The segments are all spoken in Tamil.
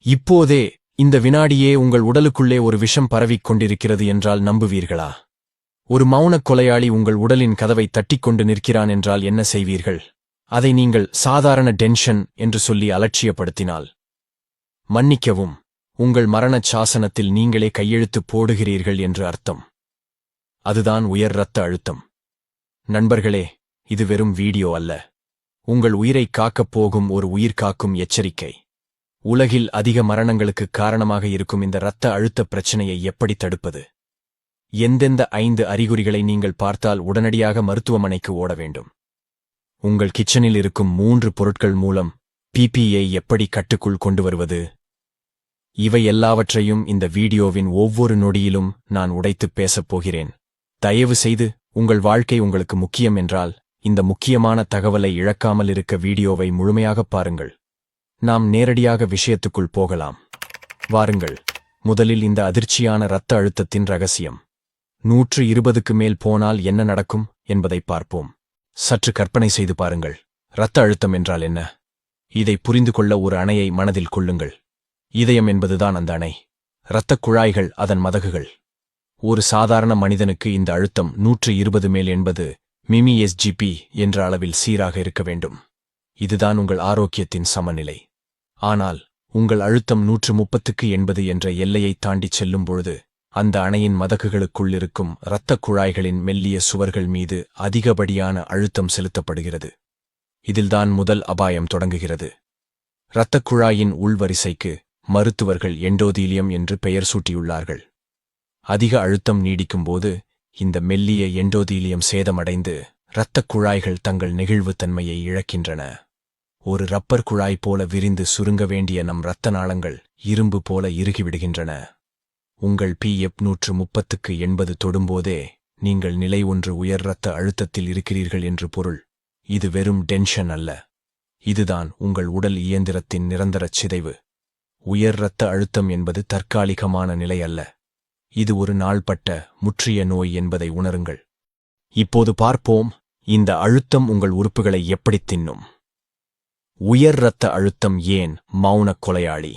இப்போதே இந்த வினாடியே உங்கள் உடலுக்குள்ளே ஒரு விஷம் பரவிக் கொண்டிருக்கிறது என்றால் நம்புவீர்களா? ஒரு மௌனக் கொலையாளி உங்கள் உடலின் கதவை தட்டிக்கொண்டு நிற்கிறான் என்றால் என்ன செய்வீர்கள்? அதை நீங்கள் சாதாரண டென்ஷன் என்று சொல்லி அலட்சியப்படுத்தினால், மன்னிக்கவும், உங்கள் மரணச் சாசனத்தில் நீங்களே கையெழுத்து போடுகிறீர்கள் என்று அர்த்தம். அதுதான் உயர் இரத்த அழுத்தம். நண்பர்களே, இது வெறும் வீடியோ அல்ல. உங்கள் உயிரைக் காக்கப் போகும் ஒரு உயிர்காக்கும் எச்சரிக்கை. உலகில் அதிக மரணங்களுக்கு காரணமாக இருக்கும் இந்த இரத்த அழுத்த பிரச்சனையை எப்படி தடுப்பது? எந்தெந்த 5 அறிகுறிகளை நீங்கள் பார்த்தால் உடனடியாக மருத்துவமனைக்கு ஓட வேண்டும்? உங்கள் கிச்சனில் இருக்கும் 3 பொருட்கள் மூலம் பிபியை எப்படி கட்டுக்குள் கொண்டு வருவது? இவை எல்லாவற்றையும் இந்த வீடியோவின் ஒவ்வொரு நொடியிலும் நான் உடைத்துப் பேசப் போகிறேன். தயவு செய்து, உங்கள் வாழ்க்கை உங்களுக்கு முக்கியம் என்றால், இந்த முக்கியமான தகவலை இழக்காமல் இருக்க வீடியோவை முழுமையாகப் பாருங்கள். நாம் நேரடியாக விஷயத்துக்குள் போகலாம். வாருங்கள். முதலில் இந்த அதிர்ச்சியான இரத்த அழுத்தத்தின் ரகசியம். 120க்கு மேல் போனால் என்ன நடக்கும் என்பதை பார்ப்போம். சற்று கற்பனை செய்து பாருங்கள். இரத்த அழுத்தம் என்றால் என்ன? இதை புரிந்து கொள்ள ஒரு அணையை மனதில் கொள்ளுங்கள். இதயம் என்பதுதான் அந்த அணை. இரத்தக் குழாய்கள் அதன் மதகுகள். ஒரு சாதாரண மனிதனுக்கு இந்த அழுத்தம் 120 மேல் என்பது மிமி/SGP என்ற அளவில் சீராக இருக்க வேண்டும். இதுதான் உங்கள் ஆரோக்கியத்தின் சமநிலை. ஆனால் உங்கள் அழுத்தம் 130க்கு 80 என்ற எல்லையைத் தாண்டிச் செல்லும் பொழுது, அந்த அணையின் மதகுகளுக்குள் இருக்கும் இரத்தக் குழாய்களின் மெல்லிய சுவர்கள் மீது அதிகப்படியான அழுத்தம் செலுத்தப்படுகிறது. இதில்தான் முதல் அபாயம் தொடங்குகிறது. இரத்தக் குழாயின் உள்வரிசைக்கு மருத்துவர்கள் எண்டோதீலியம் என்று பெயர் சூட்டியுள்ளார்கள். அதிக அழுத்தம் நீடிக்கும்போது இந்த மெல்லிய எண்டோதீலியம் சேதமடைந்து இரத்தக் குழாய்கள் தங்கள் நெகிழ்வுத்தன்மையை இழக்கின்றன. ஒரு ரப்பர் குழாய் போல விரிந்து சுருங்க வேண்டிய நம் இரத்த நாளங்கள் இரும்பு போல இறுகிவிடுகின்றன. உங்கள் PF 130க்கு 80 தொடும்போதே நீங்கள் நிலை 1 உயர் இரத்த அழுத்தத்தில் இருக்கிறீர்கள் என்று பொருள். இது வெறும் டென்ஷன் அல்ல. இதுதான் உங்கள் உடல் இயந்திரத்தின் நிரந்தரச் சிதைவு. உயர் இரத்த அழுத்தம் என்பது தற்காலிகமான நிலை அல்ல. இது ஒரு நாள்பட்ட முற்றிய நோய் என்பதை உணருங்கள். இப்போது பார்ப்போம், இந்த அழுத்தம் உங்கள் உறுப்புகளை எப்படித் தின்னும். உயர் இரத்த அழுத்தம் ஏன் மௌனக் கொலையாளி?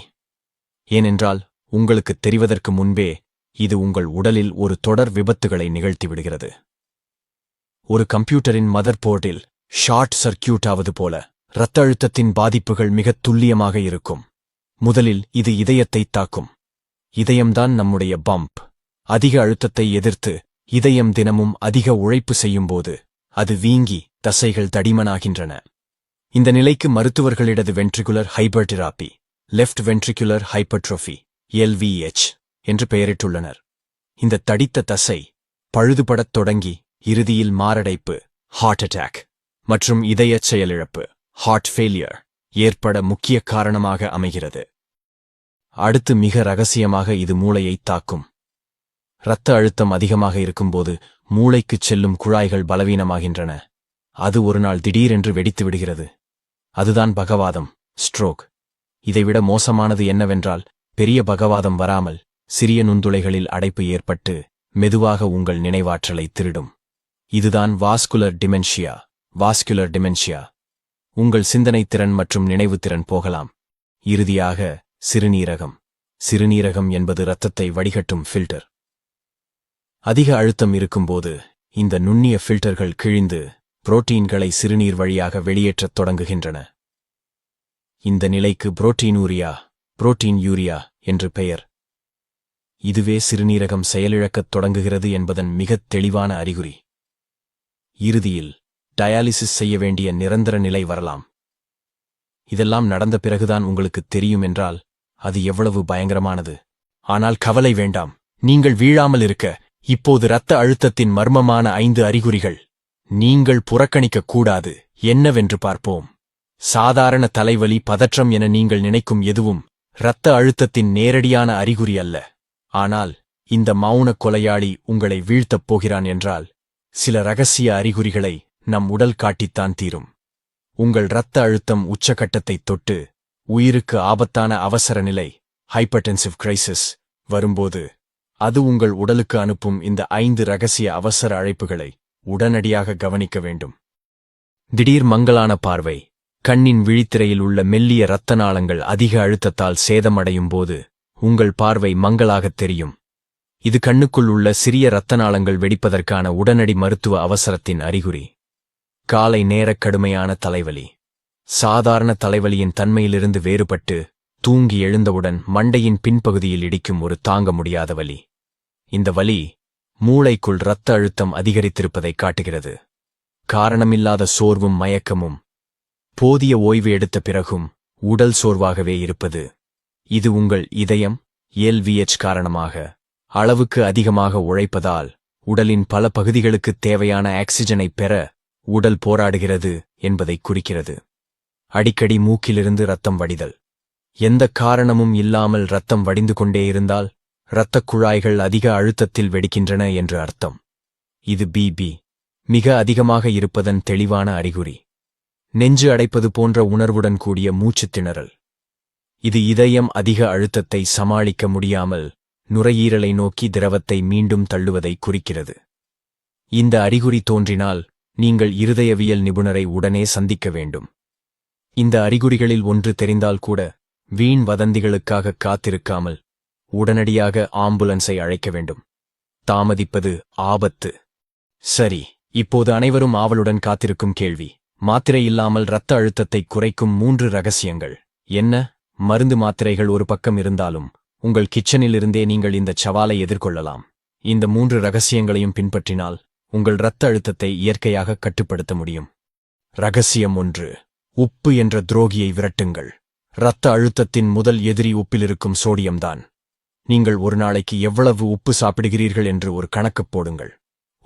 ஏனென்றால், உங்களுக்குத் தெரிவதற்கு முன்பே இது உங்கள் உடலில் ஒரு தொடர் விபத்துகளை நிகழ்த்திவிடுகிறது. ஒரு கம்ப்யூட்டரின் மதர் போர்டில் ஷார்ட் சர்க்கியூட் ஆவது போல இரத்த அழுத்தத்தின் பாதிப்புகள் மிகத் துல்லியமாக இருக்கும். முதலில் இது இதயத்தைத் தாக்கும். இதயம்தான் நம்முடைய பம்ப். அதிக அழுத்தத்தை எதிர்த்து இதயம் தினமும் அதிக உழைப்பு செய்யும்போது அது வீங்கி தசைகள் தடிமனாகின்றன. இந்த நிலைக்கு மருத்துவர்களிடது ventricular hypertrophy, left ventricular hypertrophy LVH என்று பெயரிட்டுள்ளனர். இந்த தடித்த தசை பழுதுபடத் தொடங்கி இறுதியில் மாரடைப்பு, ஹார்ட் அட்டாக் மற்றும் இதயச் செயலிழப்பு, ஹார்ட் ஃபெயிலியர் ஏற்பட முக்கிய காரணமாக அமைகிறது. அடுத்து மிக ரகசியமாக இது மூளையைத் தாக்கும். இரத்த அழுத்தம் அதிகமாக இருக்கும்போது மூளைக்குச் செல்லும் குழாய்கள் பலவீனமாகின்றன. அது ஒரு நாள் திடீரென்று வெடித்து விடுகிறது. அதுதான் பகவாதம், ஸ்ட்ரோக். இதைவிட மோசமானது என்னவென்றால், பெரிய பகவாதம் வராமல் சிறிய நுண்துளைகளில் அடைப்பு ஏற்பட்டு மெதுவாக உங்கள் நினைவாற்றலை திருடும். இதுதான் வாஸ்குலர் டிமென்ஷியா. உங்கள் சிந்தனைத் திறன் மற்றும் நினைவுத்திறன் போகலாம். இறுதியாக சிறுநீரகம் என்பது இரத்தத்தை வடிகட்டும் ஃபில்டர். அதிக அழுத்தம் இருக்கும்போது இந்த நுண்ணிய ஃபில்டர்கள் கிழிந்து புரோட்டீன்களை சிறுநீர் வழியாக வெளியேற்றத் தொடங்குகின்றன. இந்த நிலைக்கு புரோட்டீன் யூரியா என்று பெயர். இதுவே சிறுநீரகம் செயலிழக்கத் தொடங்குகிறது என்பதன் மிகத் தெளிவான அறிகுறி. இறுதியில் டயாலிசிஸ் செய்ய வேண்டிய நிரந்தர நிலை வரலாம். இதெல்லாம் நடந்த பிறகுதான் உங்களுக்குத் தெரியும் என்றால் அது எவ்வளவு பயங்கரமானது. ஆனால் கவலை வேண்டாம். நீங்கள் வீழாமல் இருக்க இப்போது இரத்த அழுத்தத்தின் மர்மமான 5 அறிகுறிகள் நீங்கள் புறக்கணிக்கக் கூடாது என்னவென்று பார்ப்போம். சாதாரண தலைவலி, பதற்றம் என நீங்கள் நினைக்கும் எதுவும் இரத்த அழுத்தத்தின் நேரடியான அறிகுறி அல்ல. ஆனால் இந்த மௌனக் கொலையாளி உங்களை வீழ்த்தப் போகிறான் என்றால் சில ரகசிய அறிகுறிகளை நம் உடல் காட்டித்தான் தீரும். உங்கள் இரத்த அழுத்தம் உச்சகட்டத்தைத் தொட்டு உயிருக்கு ஆபத்தான அவசர நிலை, ஹைப்பர்டென்சிவ் கிரைசிஸ் வரும்போது அது உங்கள் உடலுக்கு அனுப்பும் இந்த 5 ரகசிய அவசர அழைப்புகளை உடனடியாக கவனிக்க வேண்டும். திடீர் மங்கலான பார்வை, கண்ணின் விழித்திரையில் உள்ள மெல்லிய இரத்த நாளங்கள் அதிக அழுத்தத்தால் சேதமடையும் போது உங்கள் பார்வை மங்கலாகத் தெரியும். இது கண்ணுக்குள் உள்ள சிறிய இரத்த நாளங்கள் வெடிப்பதற்கான உடனடி மருத்துவ அவசரத்தின் அறிகுறி. காலை நேரக் கடுமையான தலைவலி. சாதாரண தலைவலியின் தன்மையிலிருந்து வேறுபட்டு தூங்கி எழுந்தவுடன் மண்டையின் பின்பகுதியில் இடிக்கும் ஒரு தாங்க முடியாத வலி. இந்த வலி மூளைக்குள் இரத்த அழுத்தம் அதிகரித்திருப்பதை காட்டுகிறது. காரணமில்லாத சோர்வும் மயக்கமும். போதிய ஓய்வு எடுத்த பிறகும் உடல் சோர்வாகவே இருப்பது. இது உங்கள் இதயம் LVH காரணமாக அளவுக்கு அதிகமாக உழைப்பதால் உடலின் பல பகுதிகளுக்குத் தேவையான ஆக்சிஜனை பெற உடல் போராடுகிறது என்பதை குறிக்கிறது. அடிக்கடி மூக்கிலிருந்து இரத்தம் வடிதல். எந்த காரணமும் இல்லாமல் இரத்தம் வடிந்து கொண்டே இருந்தால் இரத்தக் குழாய்கள் அதிக அழுத்தத்தில் வெடிக்கின்றன என்று அர்த்தம். இது BP மிக அதிகமாக இருப்பதன் தெளிவான அறிகுறி. நெஞ்சு அடைப்பது போன்ற உணர்வுடன் கூடிய மூச்சுத் திணறல். இது இதயம் அதிக அழுத்தத்தை சமாளிக்க முடியாமல் நுரையீரலை நோக்கி திரவத்தை மீண்டும் தள்ளுவதை குறிக்கிறது. இந்த அறிகுறி தோன்றினால் நீங்கள் இருதயவியல் நிபுணரை உடனே சந்திக்க வேண்டும். இந்த அறிகுறிகளில் ஒன்று தெரிந்தால் கூட வீண் வதந்திகளுக்காக காத்திருக்காமல் உடனடியாக ஆம்புலன்ஸை அழைக்க வேண்டும். தாமதிப்பது ஆபத்து. சரி, இப்போது அனைவரும் ஆவலுடன் காத்திருக்கும் கேள்வி. மாத்திரை இல்லாமல் இரத்த அழுத்தத்தை குறைக்கும் 3 ரகசியங்கள் என்ன? மருந்து மாத்திரைகள் ஒரு பக்கம் இருந்தாலும் உங்கள் கிச்சனிலிருந்தே நீங்கள் இந்த சவாலை எதிர்கொள்ளலாம். இந்த 3 ரகசியங்களையும் பின்பற்றினால் உங்கள் இரத்த அழுத்தத்தை இயற்கையாக கட்டுப்படுத்த முடியும். ரகசியம் 1. உப்பு என்ற துரோகியை விரட்டுங்கள். இரத்த அழுத்தத்தின் முதல் எதிரி உப்பிலிருக்கும் சோடியம்தான். நீங்கள் ஒரு நாளைக்கு எவ்வளவு உப்பு சாப்பிடுகிறீர்கள் என்று ஒரு கணக்குப் போடுங்கள்.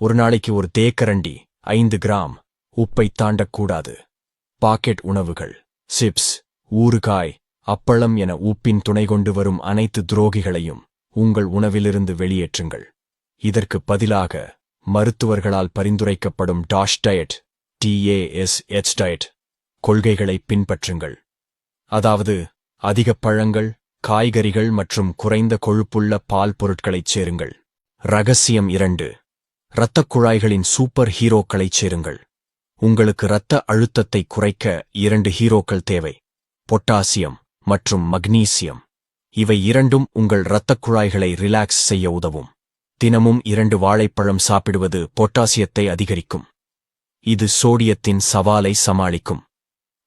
ஒரு நாளைக்கு ஒரு தேக்கரண்டி 5 கிராம் உப்பை தாண்டக்கூடாது. பாக்கெட் உணவுகள், சிப்ஸ், ஊறுகாய், அப்பளம் என உப்பின் துணை கொண்டு வரும் அனைத்து துரோகிகளையும் உங்கள் உணவிலிருந்து வெளியேற்றுங்கள். இதற்கு பதிலாக மருத்துவர்களால் பரிந்துரைக்கப்படும் DASH டயட் கொள்கைகளை பின்பற்றுங்கள். அதாவது அதிக பழங்கள், காய்கறிகள் மற்றும் குறைந்த கொழுப்புள்ள பால் பொருட்களைச் சேருங்கள். ரகசியம் 2. இரத்தக் குழாய்களின் சூப்பர் ஹீரோக்களைச் சேருங்கள். உங்களுக்கு இரத்த அழுத்தத்தை குறைக்க 2 ஹீரோக்கள் தேவை: பொட்டாசியம் மற்றும் மக்னீசியம். இவை இரண்டும் உங்கள் இரத்தக் குழாய்களை ரிலாக்ஸ் செய்ய உதவும். தினமும் 2 வாழைப்பழம் சாப்பிடுவது பொட்டாசியத்தை அதிகரிக்கும். இது சோடியத்தின் சவாலை சமாளிக்கும்.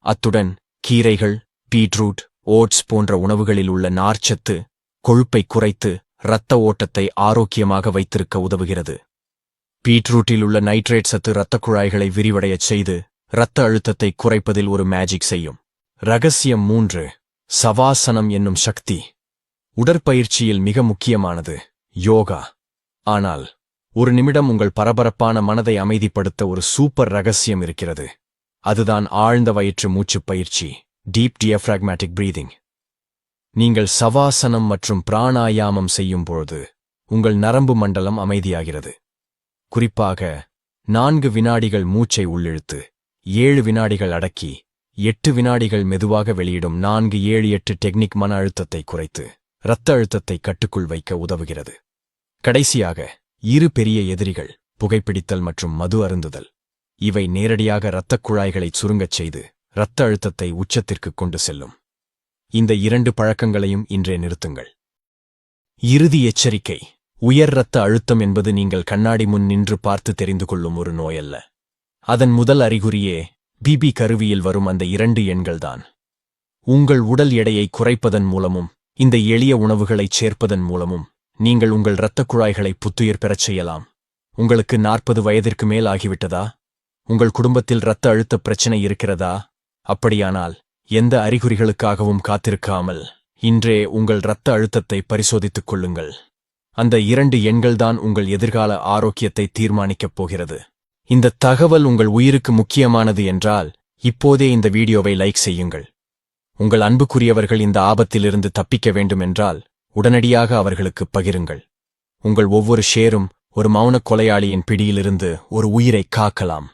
அத்துடன் கீரைகள், பீட்ரூட், ஓட்ஸ் போன்ற உணவுகளில் உள்ள நார்ச்சத்து கொழுப்பை குறைத்து இரத்த ஓட்டத்தை ஆரோக்கியமாக வைத்திருக்க உதவுகிறது. பீட்ரூட்டில் உள்ள நைட்ரேட் சத்து இரத்தக் குழாய்களை விரிவடையச் செய்து இரத்த அழுத்தத்தை குறைப்பதில் ஒரு மேஜிக் செய்யும். ரகசியம் 3. சவாசனம் என்னும் சக்தி. உடற்பயிற்சியில் மிக முக்கியமானது யோகா. ஆனால் ஒரு நிமிடம் உங்கள் பரபரப்பான மனதை அமைதிப்படுத்த ஒரு சூப்பர் ரகசியம் இருக்கிறது. அதுதான் ஆழ்ந்த வயிற்று மூச்சுப் பயிற்சி, டீப் டியஃப்ராக்மேட்டிக் பிரீதிங். நீங்கள் சவாசனம் மற்றும் பிராணாயாமம் செய்யும்பொழுது உங்கள் நரம்பு மண்டலம் அமைதியாகிறது. குறிப்பாக 4 வினாடிகள் மூச்சை உள்ளிழுத்து 7 வினாடிகள் அடக்கி 8 வினாடிகள் மெதுவாக வெளியிடும் 4-7-8 டெக்னிக் மன அழுத்தத்தை குறைத்து இரத்த அழுத்தத்தை கட்டுக்குள் வைக்க உதவுகிறது. கடைசியாக 2 பெரிய எதிரிகள், புகைப்பிடித்தல் மற்றும் மது அருந்துதல். இவை நேரடியாக இரத்தக் குழாய்களை சுருங்கச் செய்து இரத்த அழுத்தத்தை உச்சத்திற்கு கொண்டு செல்லும். இந்த 2 பழக்கங்களையும் இன்றே நிறுத்துங்கள். இறுதி எச்சரிக்கை: உயர் இரத்த அழுத்தம் என்பது நீங்கள் கண்ணாடி முன் நின்று பார்த்து தெரிந்து கொள்ளும் ஒரு நோயல்ல. அதன் முதல் அறிகுறியே BP கருவியில் வரும் அந்த 2 எண்கள்தான். உங்கள் உடல் எடையை குறைப்பதன் மூலமும் இந்த எளிய உணவுகளைச் சேர்ப்பதன் மூலமும் நீங்கள் உங்கள் இரத்தக் குழாய்களை புத்துயிர் பெறச் செய்யலாம். உங்களுக்கு 40 வயதிற்கு மேல் ஆகிவிட்டதா? உங்கள் குடும்பத்தில் இரத்த அழுத்த பிரச்சனை இருக்கிறதா? அப்படியானால் எந்த அறிகுறிகளுக்காகவும் காத்திருக்காமல் இன்றே உங்கள் இரத்த அழுத்தத்தை பரிசோதித்துக் கொள்ளுங்கள். அந்த 2 எண்கள்தான் உங்கள் எதிர்கால ஆரோக்கியத்தை தீர்மானிக்கப் போகிறது. இந்த தகவல் உங்கள் உயிருக்கு முக்கியமானது என்றால் இப்போதே இந்த வீடியோவை லைக் செய்யுங்கள். உங்கள் அன்புக்குரியவர்கள் இந்த ஆபத்திலிருந்து தப்பிக்க வேண்டுமென்றால் உடனடியாக அவர்களுக்கு பகிருங்கள். உங்கள் ஒவ்வொரு ஷேரும் ஒரு மௌனக் கொலையாளியின் பிடியிலிருந்து ஒரு உயிரை காக்கலாம்.